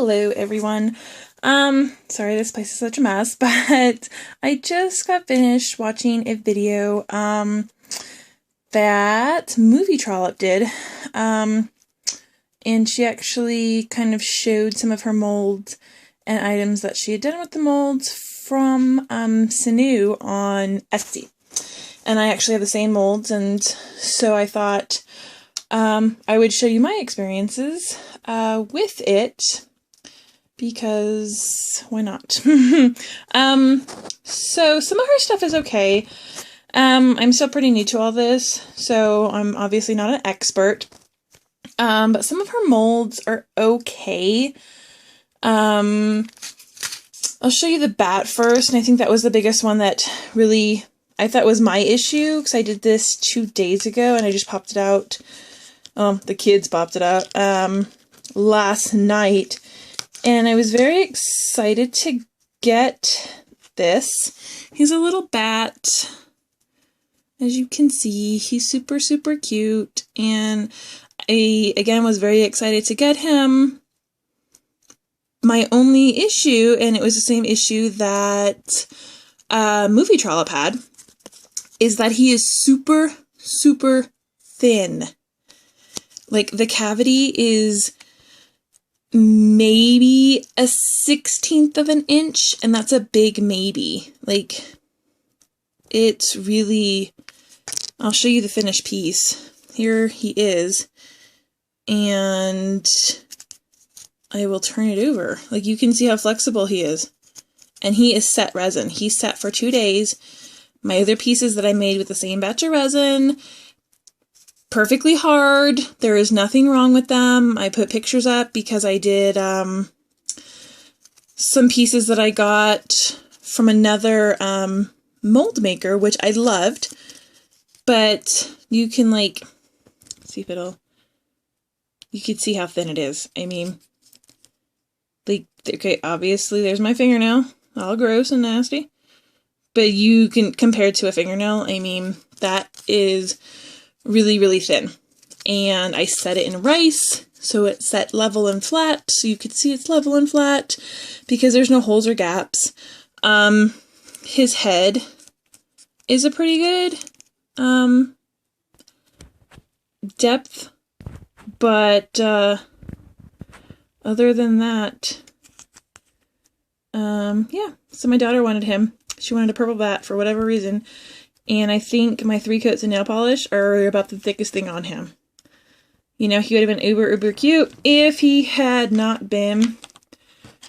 Hello everyone. Sorry this place is such a mess, but I just got finished watching a video that Movie Trollop did. And she actually kind of showed some of her molds and items that she had done with the molds from Snew on Etsy. And I actually have the same molds, and so I thought I would show you my experiences with it, because why not? So some of her stuff is okay. I'm still pretty new to all this, so I'm obviously not an expert. But some of her molds are okay. I'll show you the bat first, and I think that was the biggest one that really I thought was my issue, because I did this 2 days ago and I just popped it out. The kids popped it out last night, and I was very excited to get this. He's a little bat. As you can see, he's super, super cute, and I, again, was very excited to get him. My only issue, and it was the same issue that Movie Trollop had, is that he is super, super thin. Like, the cavity is maybe a 1/16 of an inch, and that's a big maybe. Like, it's really... I'll show you the finished piece. Here he is, and I will turn it over. Like, you can see how flexible he is. And he is set resin. He's set for 2 days. My other pieces that I made with the same batch of resin, perfectly hard. There is nothing wrong with them. I put pictures up because I did some pieces that I got from another mold maker, which I loved. But you can, like, see if it'll... You can see how thin it is. I mean, like, okay, obviously there's my fingernail. All gross and nasty. But you can compare it to a fingernail. I mean, that is really, really thin. And I set it in rice, so it's set level and flat, so you can see it's level and flat because there's no holes or gaps. His head is a pretty good depth, but other than that, yeah. So my daughter wanted him. She wanted a purple bat for whatever reason, and I think my 3 coats of nail polish are about the thickest thing on him. You know, he would have been uber, uber cute if he had not been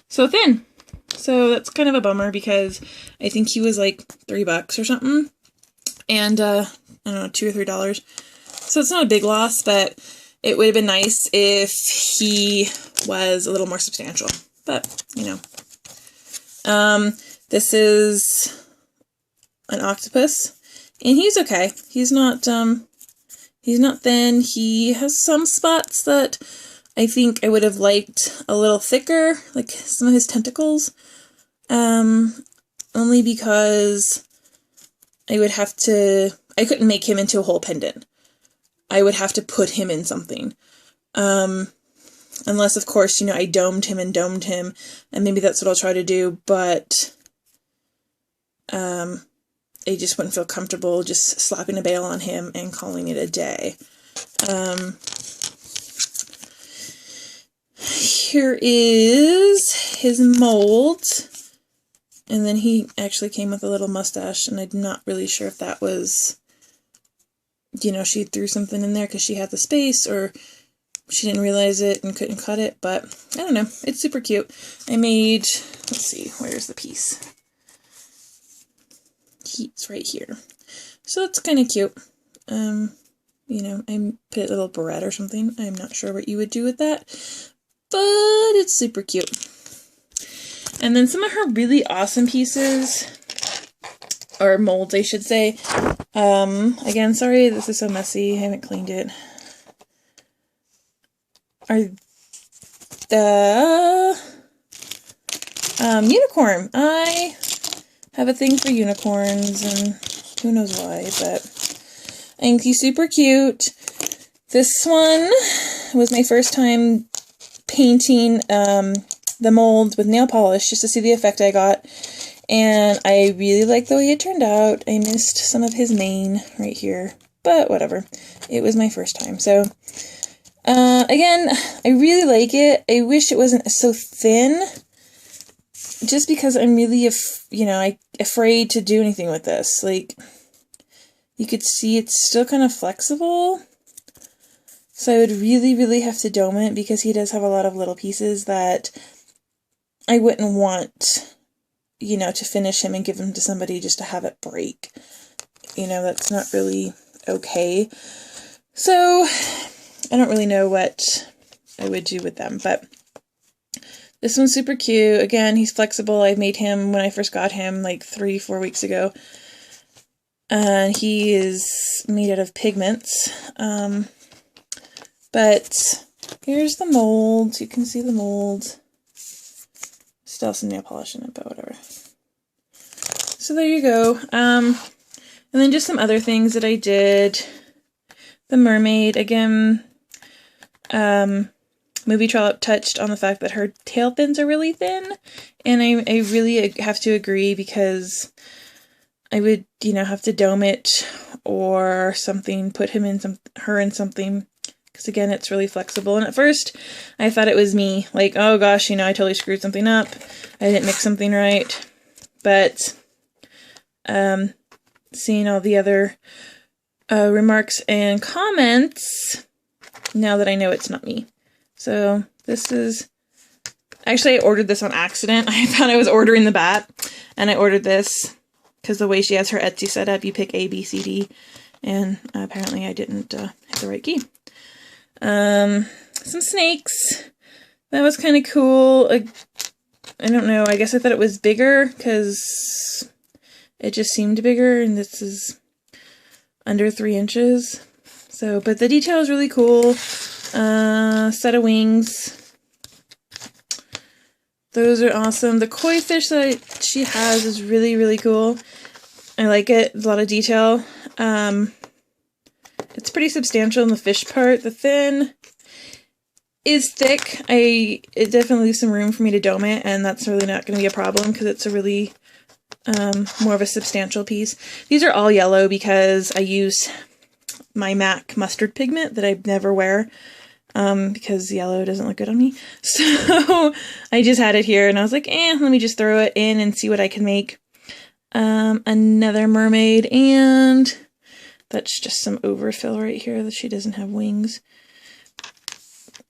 so thin. So that's kind of a bummer, because I think he was like $3 or something, and I don't know, $2 or $3. So it's not a big loss, but it would have been nice if he was a little more substantial. But, you know. This is an octopus, and he's okay. He's not thin. He has some spots that I think I would have liked a little thicker, like some of his tentacles, only because I couldn't make him into a whole pendant. I would have to put him in something. Unless, of course, you know, I domed him, and maybe that's what I'll try to do, but I just wouldn't feel comfortable just slapping a bail on him and calling it a day. Here is his mold, and then he actually came with a little mustache, and I'm not really sure if that was, you know, she threw something in there because she had the space, or she didn't realize it and couldn't cut it, but I don't know. It's super cute. I made, let's see, where's the piece? It's right here. So it's kind of cute. You know, I put a little barrette or something. I'm not sure what you would do with that, but it's super cute. And then some of her really awesome pieces, or molds, I should say. Again, sorry this is so messy. I haven't cleaned it. Are the unicorn. I have a thing for unicorns, and who knows why, but I think he's super cute. This one was my first time painting the mold with nail polish just to see the effect I got. And I really like the way it turned out. I missed some of his mane right here, but whatever. It was my first time. So, again, I really like it. I wish it wasn't so thin, just because I'm really, afraid to do anything with this. Like, you could see it's still kind of flexible. So I would really, really have to dome it, because he does have a lot of little pieces that I wouldn't want, to finish him and give him to somebody just to have it break. That's not really okay. So I don't really know what I would do with them, but this one's super cute. Again, he's flexible. I made him when I first got him like 3-4 weeks ago. And he is made out of pigments. But here's the mold. You can see the mold. Still some nail polish in it, but whatever. So there you go. And then just some other things that I did. The mermaid, again, Movie Trollop touched on the fact that her tail fins are really thin. And I really have to agree, because I would, have to dome it or something, put her in something. Because again, it's really flexible. And at first, I thought it was me. Like, oh gosh, I totally screwed something up. I didn't mix something right. But, seeing all the other remarks and comments, now that I know it's not me. So, this is... Actually, I ordered this on accident. I thought I was ordering the bat. And I ordered this, because the way she has her Etsy set up, you pick A, B, C, D. And apparently I didn't hit the right key. Some snakes. That was kind of cool. I don't know. I guess I thought it was bigger because it just seemed bigger, and this is under 3 inches. So, but the detail is really cool. Set of wings. Those are awesome. The koi fish that she has is really, really cool. I like it. There's a lot of detail. It's pretty substantial in the fish part. The fin is thick. It definitely leaves some room for me to dome it, and that's really not going to be a problem, because it's a really more of a substantial piece. These are all yellow because I use my MAC mustard pigment that I never wear, because yellow doesn't look good on me. So I just had it here, and I was like, let me just throw it in and see what I can make. Another mermaid, and that's just some overfill right here that she doesn't have wings.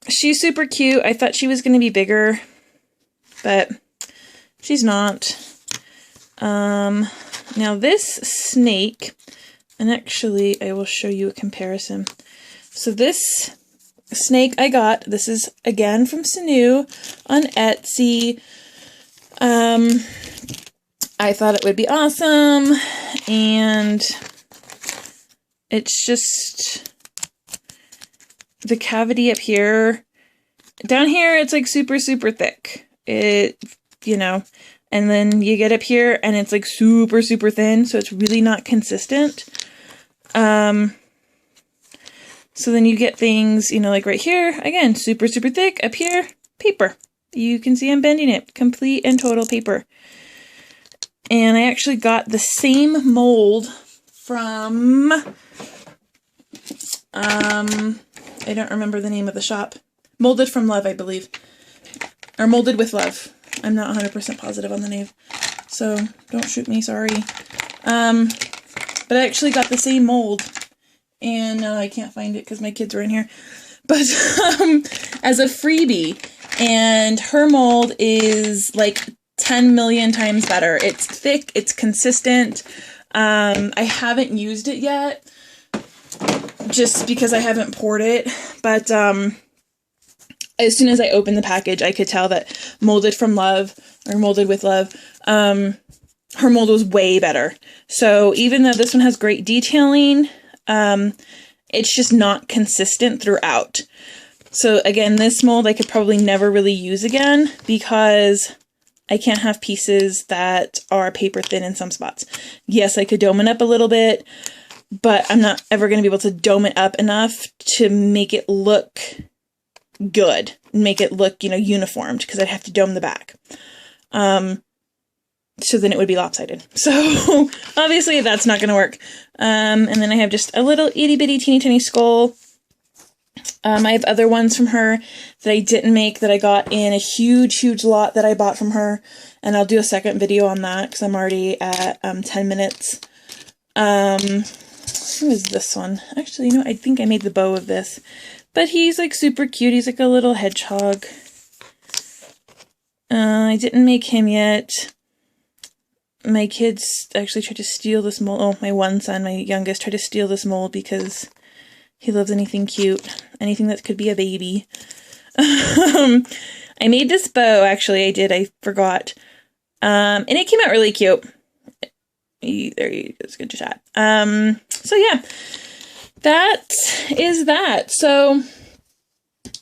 She's super cute. I thought she was going to be bigger, but she's not. Now this snake, and actually I will show you a comparison. So this snake I got, this is again from Snew on Etsy. I thought it would be awesome, and it's just the cavity up here. Down here, it's like super, super thick. And then you get up here and it's like super, super thin. So it's really not consistent. So then you get things, like right here, again, super, super thick. Up here, paper. You can see I'm bending it. Complete and total paper. And I actually got the same mold from... I don't remember the name of the shop. Molded from Love, I believe. Or Molded with Love. I'm not 100% positive on the name. So, don't shoot me, sorry. But I actually got the same mold. And I can't find it because my kids are in here. But, as a freebie. And her mold is like 10 million times better. It's thick, it's consistent. I haven't used it yet, just because I haven't poured it, but as soon as I opened the package, I could tell that Molded from Love, or Molded with Love, her mold was way better. So even though this one has great detailing, it's just not consistent throughout. So again, this mold I could probably never really use again, because I can't have pieces that are paper thin in some spots. Yes, I could dome it up a little bit, but I'm not ever going to be able to dome it up enough to make it look good. make it look, uniformed, because I'd have to dome the back. So then it would be lopsided. So obviously that's not going to work. And then I have just a little itty bitty teeny tiny skull. I have other ones from her that I didn't make that I got in a huge lot that I bought from her. And I'll do a second video on that because I'm already at 10 minutes. Who is this one? Actually, I think I made the bow of this. But he's like super cute. He's like a little hedgehog. I didn't make him yet. My kids actually tried to steal this mold. Oh, my one son, my youngest, tried to steal this mold because he loves anything cute. Anything that could be a baby. I made this bow, actually. I forgot. And it came out really cute. There you go. It's good to chat. So yeah, that is that. So,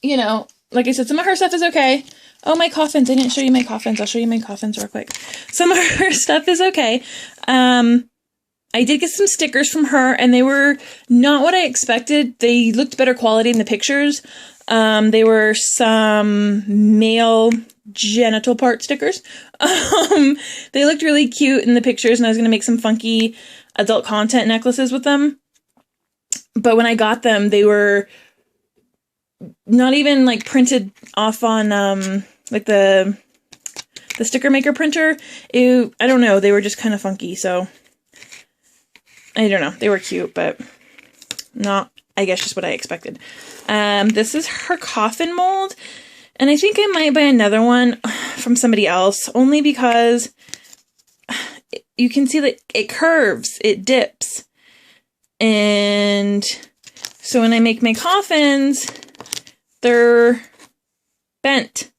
like I said, some of her stuff is okay. Oh, my coffins. I didn't show you my coffins. I'll show you my coffins real quick. Some of her stuff is okay. I did get some stickers from her, and they were not what I expected. They looked better quality in the pictures. They were some male genital part stickers. They looked really cute in the pictures, and I was going to make some funky adult content necklaces with them. But when I got them, they were not even like printed off on like the sticker maker printer. I don't know, they were just kind of funky, so I don't know. They were cute, but not, I guess, just what I expected. This is her coffin mold, and I think I might buy another one from somebody else, only because you can see that it curves, it dips, and so when I make my coffins, they're bent,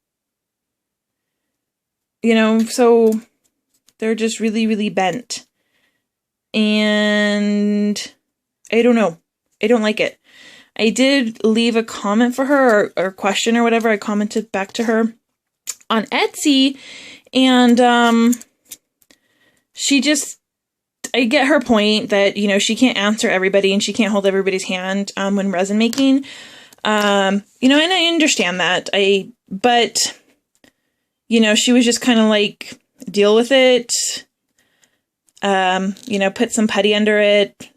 so they're just really bent, and I don't know, I don't like it. I did leave a comment for her, or question or whatever. I commented back to her on Etsy, and I get her point that, she can't answer everybody and she can't hold everybody's hand when resin making. And I understand that. But she was just kind of like, deal with it, put some putty under it,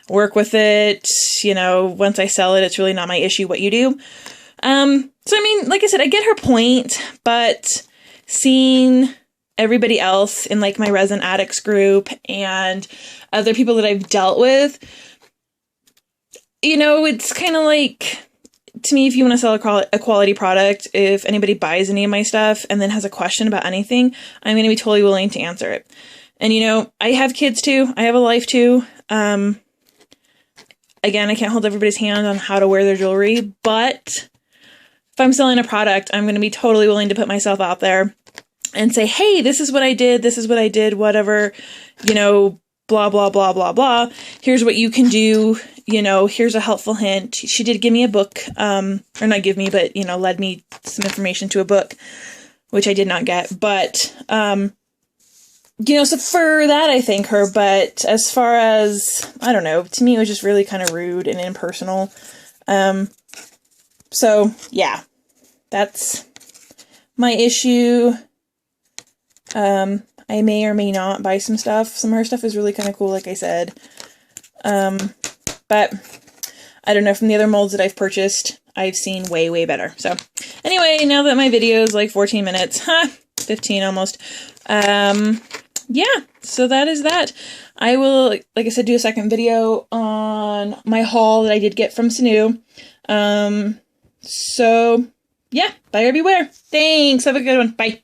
work with it, once I sell it, it's really not my issue what you do. So, like I said, I get her point, but seeing everybody else in like my resin addicts group and other people that I've dealt with, it's kind of like, to me, if you want to sell a quality product, if anybody buys any of my stuff and then has a question about anything, I'm going to be totally willing to answer it. And, I have kids too. I have a life too. Again, I can't hold everybody's hand on how to wear their jewelry, but if I'm selling a product, I'm going to be totally willing to put myself out there and say, hey, this is what I did, whatever, blah, blah, blah, blah, blah. Here's what you can do. Here's a helpful hint. She did give me a book, or not give me, but, led me some information to a book, which I did not get. But, so for that, I thank her. But as far as, I don't know, to me, it was just really kind of rude and impersonal. So yeah, that's my issue. I may or may not buy some stuff. Some of her stuff is really kind of cool, like I said. But I don't know, from the other molds that I've purchased, I've seen way better. So anyway, now that my video is like 14 minutes, 15 almost. Yeah, so that is that. I will, like I said, do a second video on my haul that I did get from Snew. So yeah, buyer beware. Thanks. Have a good one. Bye.